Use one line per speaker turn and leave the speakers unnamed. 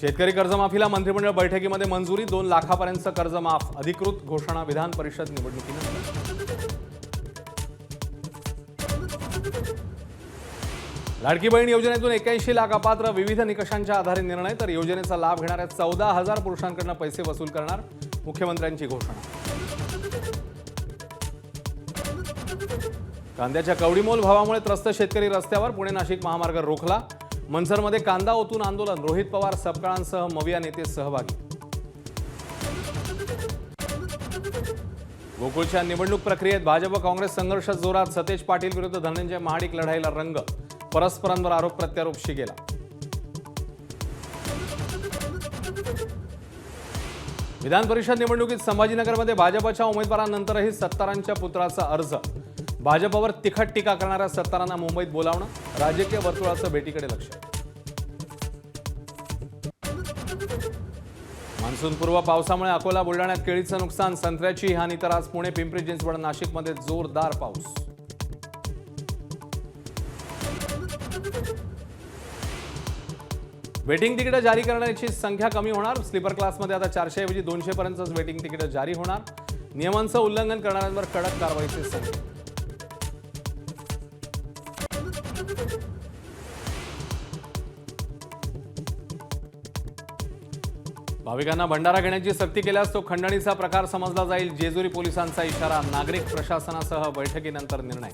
शेतकरी कर्जमाफीला मंत्रिमंडळ बैठकीमध्ये मंजुरी 2 लाखापर्यंत कर्ज माफ अधिकृत घोषणा विधान परिषद निवडणुकीनंतर। लाडकी बहीण योजनेतून 81 लाख अपात्र विविध निकषांच्या आधारे निर्णय तर योजनेचा लाभ घेणाऱ्या 14,000 पुरुषांकडून पैसे वसूल करणार मुख्यमंत्र्यांची घोषणा। कांद्याच्या कवडीमोल भावामुळे त्रस्त शेतकरी रस्त्यावर पुणे नाशिक महामार्ग रोखला। मनसरमध्ये कांदा ओतून आंदोलन रोहित पवार सबकळांसह मविया नेते सहभागी। गोकुळच्या निवडणूक प्रक्रियेत भाजप काँग्रेस संघर्ष जोरात सतेज पाटील विरुद्ध धनंजय महाडिक लढाईला रंग परस्परांवर आरोप प्रत्यारोप शिगेला। विधान परिषद निवडणुकीत संभाजीनगरमध्ये भाजपच्या उमेदवारांनंतरही सत्तारांच्या पुत्राचा अर्ज भाजपवर तिखट टीका करणाऱ्या सत्तारांना मुंबईत बोलावणं राजकीय वर्तुळाचं भेटीकडे लक्ष। मान्सूनपूर्व पावसामुळे अकोला बुलढाण्यात केळीचं नुकसान संत्र्याची हानी तर आज पुणे पिंपरी चिंचवड नाशिकमध्ये जोरदार पाऊस। वेटिंग तिकीट जारी करण्याची संख्या कमी होणार। स्लीपर क्लासमध्ये आता 400 ऐवजी 200 पर्यंतच वेटिंग तिकीट जारी होणार। नियमांचं उल्लंघन करणाऱ्यांवर कडक कारवाईचे संकेत। भाविकांना भंडारा घेण्याची सक्ती केल्यास तो खंडणीचा प्रकार समजला जाईल। जेजुरी पोलिसांचा इशारा नागरिक प्रशासनासह बैठकीनंतर निर्णय।